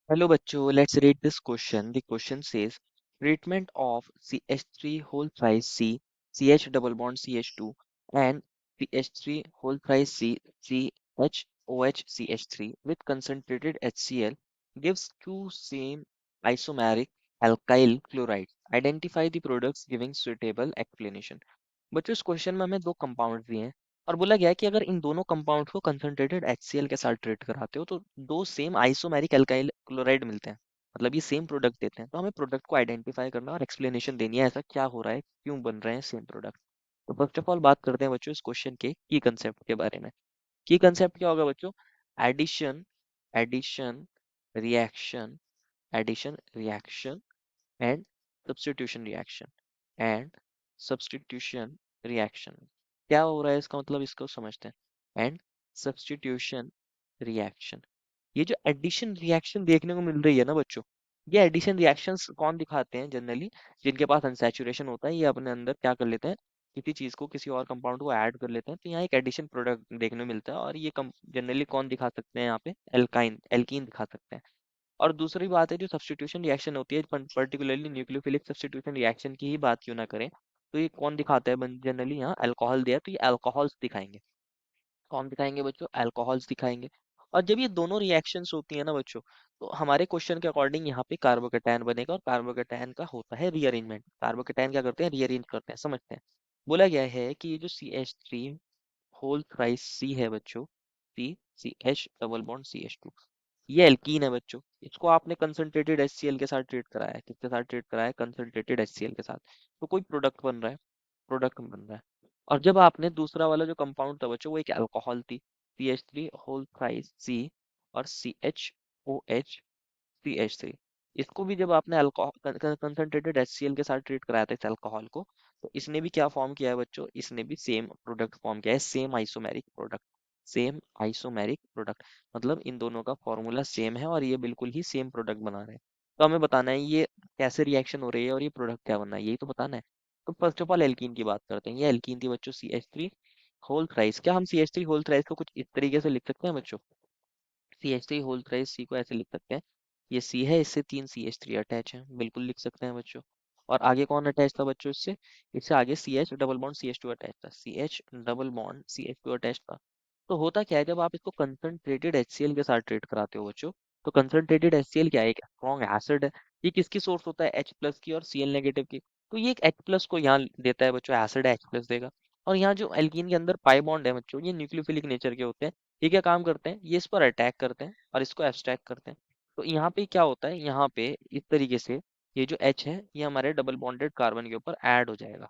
Hello bachcho, let's read this question. The question says treatment of CH3 whole thrice C, CH double bond CH2 and CH3 whole thrice C, CHOH CH3 with concentrated HCl gives two same isomeric alkyl chlorides. Identify the products giving suitable explanation. बच्चों इस question में हमें दो compound दिए हैं और बोला गया है कि अगर इन दोनों कंपाउंड को कंसंट्रेटेड HCl के साथ ट्रीट कराते हो तो दो सेम आइसोमेरिक एल्काइल क्लोराइड मिलते हैं। मतलब ये सेम प्रोडक्ट देते हैं, तो हमें प्रोडक्ट को आइडेंटिफाई करना और एक्सप्लेनेशन देनी है ऐसा क्या हो रहा है, क्यों बन रहे हैं सेम प्रोडक्ट। तो फर्स्ट ऑफ ऑल बात करते हैं बच्चों इस क्वेश्चन के की कंसेप्ट के बारे में। की कंसेप्ट क्या होगा बच्चों? Addition, addition, reaction, addition reaction and substitution reaction and substitution reaction. क्या हो रहा है इसका मतलब, इसको समझते हैं। एंड सब्स्टिट्यूशन रिएक्शन, ये जो एडिशन रिएक्शन देखने को मिल रही है ना बच्चों, ये एडिशन रिएक्शंस कौन दिखाते हैं जनरली? जिनके पास अनसैचुरेशन होता है, ये अपने अंदर क्या कर लेते हैं, किसी चीज को, किसी और कंपाउंड को ऐड कर लेते हैं, तो यहाँ एक एडिशन प्रोडक्ट देखने को मिलता है। और ये जनरली कौन दिखा सकते हैं यहाँ पे? एल्काइन, एल्कीन दिखा सकते हैं। और दूसरी बात है जो सब्स्टिट्यूशन रिएक्शन होती है, पर्टिकुलरली न्यूक्लियोफिलिक सब्स्टिट्यूशन रिएक्शन की ही बात क्यों ना करें, तो ये कौन दिखाता है? जनरली यहाँ अल्कोहल दिया है, तो ये अल्कोहल्स दिखाएंगे। कौन दिखाएंगे बच्चों? अल्कोहल्स दिखाएंगे। और जब ये दोनों रिएक्शंस होती है ना बच्चों, तो हमारे क्वेश्चन के अकॉर्डिंग यहाँ पे कार्बोकेटायन बनेगा और कार्बोकेटायन का होता है रीअरेंजमेंट। कार्बोकेटायन क्या करते हैं? रीअरेंज करते हैं। समझते हैं। बोला गया है कि ये जो CH3 होल थ्राइस सी है बच्चों, CH डबल बॉन्ड CH2, ये एल्कीन है बच्चों। इसको आपने कंसंट्रेटेड HCl के साथ ट्रीट कराया है। किसके साथ ट्रीट कराया है? कंसंट्रेटेड HCl के साथ। तो कोई प्रोडक्ट बन रहा है, प्रोडक्ट बन रहा है। और जब आपने दूसरा वाला जो कंपाउंड था बच्चों, वो एक अल्कोहल थी, CH3 होल थ्राइस C और CHOH CH3, इसको भी जब आपने अल्कोहल कंसंट्रेटेड HCl के साथ ट्रीट कराया था इस अल्कोहल को, तो इसने भी क्या फॉर्म किया है बच्चों? इसने भी सेम प्रोडक्ट फॉर्म किया है, same isomeric product. Same isomeric product मतलब इन दोनों का फॉर्मूला सेम है और ये बिल्कुल ही सेम प्रोडक्ट बना रहे हैं। तो हमें बताना है ये कैसे रिएक्शन हो रही है और ये प्रोडक्ट क्या बना है, यही तो बताना है। तो फर्स्ट ऑफ ऑल एल्कीन की बात करते हैं। ये एल्कीन थी बच्चों, CH3 होल थ्राइस। क्या हम CH3 होल थ्राइस को कुछ इस तरीके से लिख सकते हैं बच्चों? CH3 होल थ्राइस C को ऐसे लिख सकते हैं, ये C है, इससे तीन CH3 अटैच है, बिल्कुल लिख सकते हैं बच्चों। और आगे कौन अटैच था बच्चों इससे? इससे आगे CH double bond CH2 attach था, CH double bond CH2 attach था। तो होता क्या है, जब आप इसको कंसंट्रेटेड HCl के साथ ट्रीट कराते हो बच्चों, तो कंसंट्रेटेड HCl क्या है? एक स्ट्रॉन्ग एसिड है। ये किसकी सोर्स होता है? H प्लस की और Cl नेगेटिव की। तो ये एक H प्लस को यहाँ देता है बच्चों, एसिड H प्लस देगा। और यहाँ जो एल्कीन के अंदर पाई बॉन्ड है बच्चों, ये न्यूक्लियोफिलिक नेचर के होते हैं। ये क्या काम करते हैं? ये इस पर अटैक करते हैं और इसको एब्स्ट्रैक्ट करते हैं। तो यहाँ पे क्या होता है, यहाँ पे इस तरीके से ये जो H है, ये हमारे डबल बॉन्डेड कार्बन के ऊपर ऐड हो जाएगा।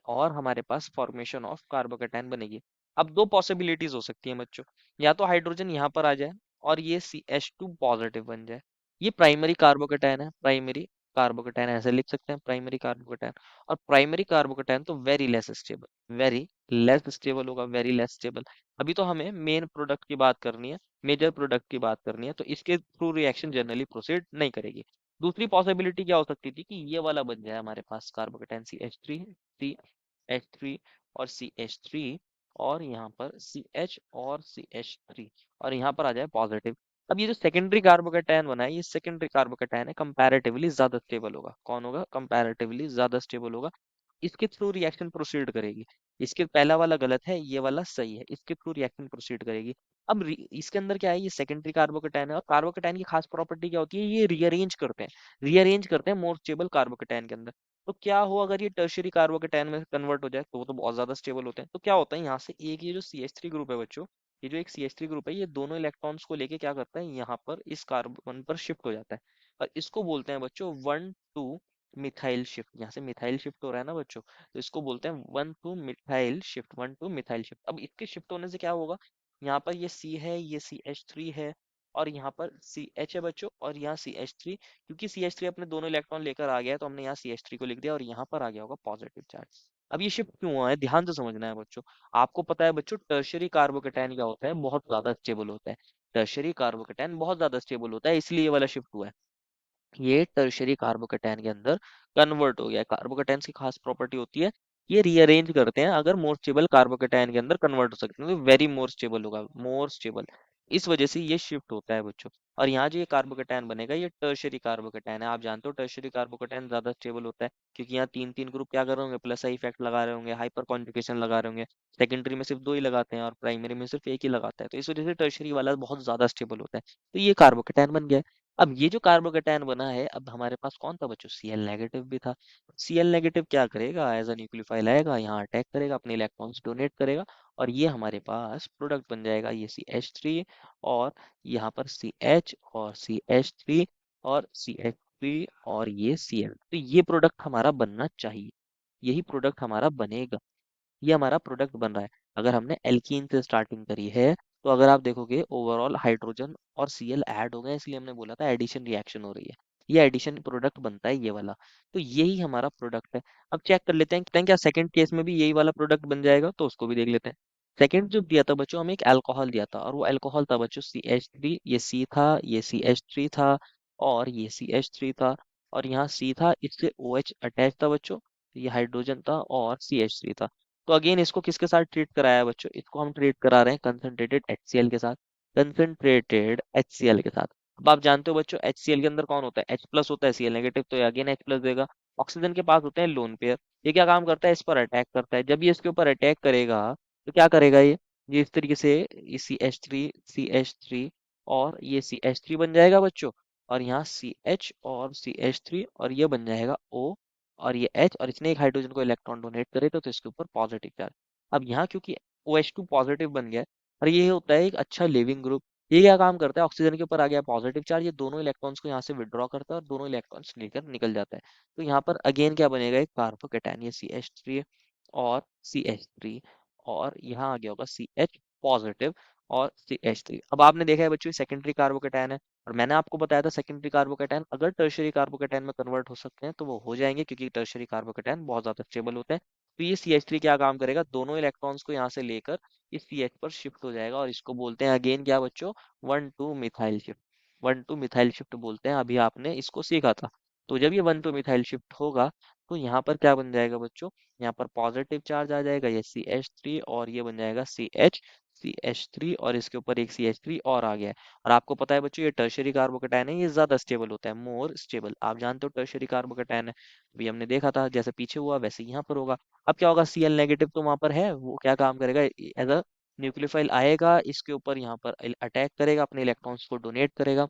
और हमारे पास फॉर्मेशन ऑफ कार्बोकेटाइन बनेगी। अब दो पॉसिबिलिटीज हो सकती हैं बच्चों, या तो हाइड्रोजन यहाँ पर आ जाए और ये CH2 पॉजिटिव बन जाए। ये प्राइमरी कार्बोकेटाइन है, प्राइमरी कार्बोकेटाइन ऐसे लिख सकते हैं, प्राइमरी कार्बोकेटाइन। और प्राइमरी कार्बोकेटाइन तो very less stable, very less stable होगा, वेरी लेस स्टेबल। अभी तो हमें मेन प्रोडक्ट की बात करनी है, मेजर प्रोडक्ट की बात करनी है, तो इसके थ्रू रिएक्शन जनरली प्रोसीड नहीं करेगी। दूसरी पॉसिबिलिटी क्या हो सकती थी कि ये वाला बन जाए हमारे पास कार्बोकेटाइन CH3 और CH3, और यहाँ पर CH और CH3, और यहाँ पर आ जाए पॉजिटिव। अब ये जो सेकेंडरी कार्बोकेटायन बना है, ये सेकेंडरी कार्बोकेटायन है, कंपैरेटिवली ज्यादा स्टेबल होगा। कौन होगा? कंपैरेटिवली ज्यादा स्टेबल होगा। इसके थ्रू रिएक्शन प्रोसीड करेगी। इसके पहला वाला गलत है, ये वाला सही है, इसके थ्रू रिएक्शन प्रोसीड करेगी। अब इसके अंदर क्या है, ये सेकेंडरी कार्बोकेटायन है और कार्बोकेटायन की खास प्रॉपर्टी क्या होती है? ये रीअरेंज करते हैं, रीअरेंज करते हैं मोर स्टेबल कार्बोकेटायन के अंदर। तो क्या हो, अगर ये टर्शियरी कार्बोकेटायन में कन्वर्ट हो जाए तो वो तो बहुत ज्यादा स्टेबल होते हैं। तो क्या होता है, यहाँ से एक ये जो CH3 ग्रुप है बच्चों, ये जो एक CH3 ग्रुप है, ये दोनों इलेक्ट्रॉन्स को लेके क्या करता है, यहाँ पर इस कार्बन पर शिफ्ट हो जाता है। और इसको बोलते हैं बच्चों 1 to मिथाइल शिफ्ट। यहाँ से मिथाइल शिफ्ट हो रहा है ना बच्चों, तो इसको बोलते हैं 1 to methyl shift, 1 to methyl shift. अब इसके शिफ्ट होने से क्या होगा, यहाँ पर ये C है, ये CH3 है, और यहाँ पर CH है बच्चों, और यहाँ CH3। क्योंकि CH3 अपने दोनों इलेक्ट्रॉन लेकर आ गया है, तो हमने यहाँ CH3 को लिख दिया और यहाँ पर आ गया होगा पॉजिटिव चार्ज। अब ये शिफ्ट क्यों हुआ है, ध्यान से समझना है बच्चों। आपको पता है बच्चों, टर्शियरी कार्बोकेटायन क्या होता है? बहुत ज्यादा स्टेबल होता है। टर्शियरी कार्बोकेटायन बहुत ज्यादा स्टेबल होता है, इसलिए ये वाला शिफ्ट हुआ है। ये टर्शियरी कार्बोकेटायन के अंदर कन्वर्ट हो गया। कार्बोकेटायन की खास प्रॉपर्टी होती है, ये रीअरेंज करते हैं, अगर मोर स्टेबल कार्बोकेटायन के अंदर कन्वर्ट हो सकते हैं तो वेरी मोर स्टेबल होगा, मोर स्टेबल। इस वजह से ये शिफ्ट होता है बच्चों। और यहाँ जो ये कार्बोकेटायन बनेगा ये टर्शरी कार्बोकेटायन है। आप जानते हो टर्शरी कार्बोकेटायन ज्यादा स्टेबल होता है, क्योंकि यहाँ तीन तीन ग्रुप क्या कर रहे होंगे, प्लस आई इफेक्ट लगा रहे होंगे, हाइपर कॉन्जुगेशन लगा रहे होंगे। सेकेंडरी में सिर्फ दो ही लगाते हैं और प्राइमरी में सिर्फ एक ही लगाता है, तो इस वजह से टर्शरी वाला बहुत ज्यादा स्टेबल होता है। तो ये कार्बोकेटायन बन गया है। अब ये जो कार्बोकेटायन बना है, अब हमारे पास कौन था बच्चों, Cl नेगेटिव भी था। Cl नेगेटिव क्या करेगा, एज अ न्यूक्लियोफाइल आएगा, यहाँ अटैक करेगा, अपने इलेक्ट्रॉन्स डोनेट करेगा, और ये हमारे पास प्रोडक्ट बन जाएगा, ये CH3 और यहाँ पर CH और CH3 और CH3 और ये Cl। तो ये प्रोडक्ट हमारा बनना चाहिए, यही प्रोडक्ट हमारा बनेगा, ये हमारा प्रोडक्ट बन रहा है। अगर हमने एल्कीन से स्टार्टिंग करी है, तो अगर आप देखोगे ओवरऑल हाइड्रोजन और Cl ऐड हो गए, इसलिए हमने बोला था एडिशन रिएक्शन हो रही है। ये एडिशन प्रोडक्ट बनता है ये वाला, तो यही हमारा प्रोडक्ट है। अब चेक कर लेते हैं क्या सेकंड केस में भी यही वाला प्रोडक्ट बन जाएगा, तो उसको भी देख लेते हैं। सेकंड जो दिया था बच्चों, हमें एक अल्कोहल दिया था, और वो अल्कोहल था बच्चों CH3, ये C था, ये CH3 था, और ये CH3 था, और यहाँ C था, इससे OH अटैच था बच्चों, तो ये हाइड्रोजन था और CH3 था। तो अगेन इसको किसके साथ ट्रीट कराया है बच्चों, इसको हम ट्रीट करा रहे हैं कंसंट्रेटेड HCl के साथ, कंसंट्रेटेड HCl के साथ। अब आप जानते हो बच्चों HCl के अंदर कौन होता है, H प्लस होता है, Cl नेगेटिव, तो ये अगेन H प्लस देगा। ऑक्सीजन के पास होते हैं लोन पेयर, ये क्या काम करता है, इस पर अटैक करता है। जब ये इसके ऊपर अटैक करेगा, तो क्या करेगा ये इस तरीके से, ये CH3 और ये CH3 बन जाएगा बच्चों, और यहाँ CH और CH3, और ये बन जाएगा O और ये H, और इसने एक हाइड्रोजन को इलेक्ट्रॉन डोनेट करे, तो इसके ऊपर पॉजिटिव चार्ज। अब यहाँ क्योंकि OH2 पॉजिटिव बन गया है, और ये होता है एक अच्छा लिविंग ग्रुप, ये क्या काम करता है, ऑक्सीजन के ऊपर आ गया पॉजिटिव चार्ज, ये दोनों इलेक्ट्रॉन्स को यहाँ से विड्रॉ करता है और दोनों इलेक्ट्रॉन्स लेकर निकल जाता है। तो यहाँ पर अगेन क्या बनेगा, एक कार्बोकेटायन, ये CH3 और CH3, और यहाँ आ गया होगा CH पॉजिटिव और CH3। अब आपने देखा है बच्चों सेकेंडरी कार्बोकेटायन है, और मैंने आपको बताया था सेकेंडरी कार्बोकेटायन अगर टर्शरी कार्बोकेटायन में कन्वर्ट हो सकते हैं तो वो हो जाएंगे, क्योंकि टर्शरी कार्बोकेटायन बहुत ज्यादा स्टेबल होते हैं। तो ये CH3 क्या काम करेगा, दोनों इलेक्ट्रॉन्स को यहाँ से लेकर इस CH पर शिफ्ट हो जाएगा, और इसको बोलते हैं अगेन क्या बच्चों, 1,2 मिथाइल शिफ्ट। 1,2 मिथाइल शिफ्ट बोलते हैं, अभी आपने इसको सीखा था। तो जब ये 1,2 मिथाइल शिफ्ट होगा, तो यहाँ पर क्या बन जाएगा बच्चों, यहाँ पर पॉजिटिव चार्ज आ जाएगा, ये CH3, और ये बन जाएगा CH3, और इसके ऊपर एक CH3 और आ गया है। और आपको पता है बच्चों ये टर्शरी कार्बोकेटायन है, ये ज्यादा स्टेबल होता है, मोर स्टेबल। आप जानते हो टर्शरी कार्बोकेटायन है, अभी हमने देखा था, जैसे पीछे हुआ वैसे यहाँ पर होगा। अब क्या होगा, Cl नेगेटिव तो वहां पर है, वो क्या काम करेगा, एज अ न्यूक्लियोफाइल आएगा, इसके ऊपर यहाँ पर अटैक करेगा, अपने इलेक्ट्रॉन्स को डोनेट करेगा,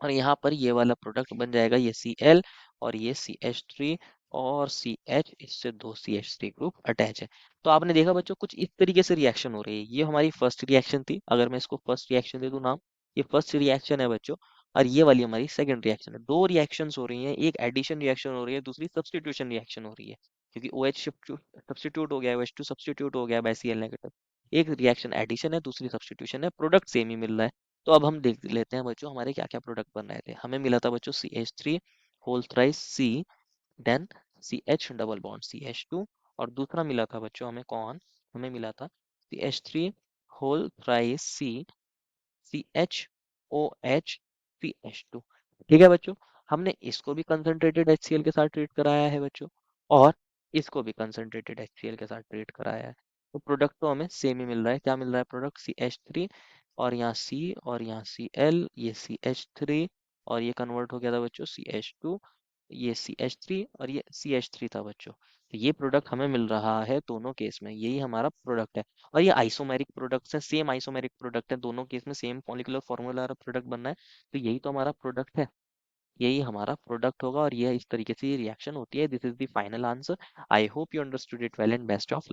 और यहाँ पर ये वाला प्रोडक्ट बन जाएगा, ये Cl और ये CH3 और CH, इससे दो CH3 ग्रुप अटैच है। तो आपने देखा बच्चों कुछ इस तरीके से रिएक्शन हो रही है, ये हमारी फर्स्ट रिएक्शन थी, अगर मैं इसको फर्स्ट रिएक्शन दे दूं नाम, ये फर्स्ट रिएक्शन है बच्चों, और ये वाली हमारी सेकंड रिएक्शन है। दो रिएक्शंस हो रही हैं, एक एडिशन रिएक्शन हो रही है, दूसरी सब्स्टिट्यूशन रिएक्शन हो रही है, क्योंकि OH सब्स्टिट्यूट हो गया है, OH2 सब्स्टिट्यूट हो गया है बाय Cl नेगेटिव। एक रिएक्शन एडिशन है, दूसरी सब्स्टिट्यूशन है, प्रोडक्ट सेम ही मिल रहा है। तो अब हम देख लेते हैं बच्चों हमारे क्या क्या प्रोडक्ट बन रहे थे। हमें मिला था बच्चों CH3 whole thrice C, then CH double bond CH2, और दूसरा मिला था बच्चों हमें कौन, हमें मिला था CH3 whole thrice C, CHOH CH2। ठीक है बच्चों, हमने इसको भी कंसंट्रेटेड HCl के साथ ट्रीट कराया है बच्चों, और इसको भी कंसंट्रेटेड HCl के साथ ट्रीट कराया है। तो प्रोडक्ट तो हमें सेम ही मिल रहा है, क्या मिल रहा है प्रोडक्ट, CH3, और यहाँ C, और यहाँ Cl, ये CH3, और ये कन्वर्ट हो गया था बच्चों CH2, ये CH3, और ये CH3 था बच्चों। तो ये प्रोडक्ट हमें मिल रहा है दोनों केस में, यही हमारा प्रोडक्ट है। और ये आइसोमेरिक प्रोडक्ट्स हैं, सेम आइसोमेरिक प्रोडक्ट है, दोनों केस में सेम मॉलिक्यूलर फॉर्मूला वाला प्रोडक्ट बनना है। तो यही तो हमारा प्रोडक्ट है, यही हमारा प्रोडक्ट होगा, और ये इस तरीके से रिएक्शन होती है। This is the final answer. I hope you understood it well, and best of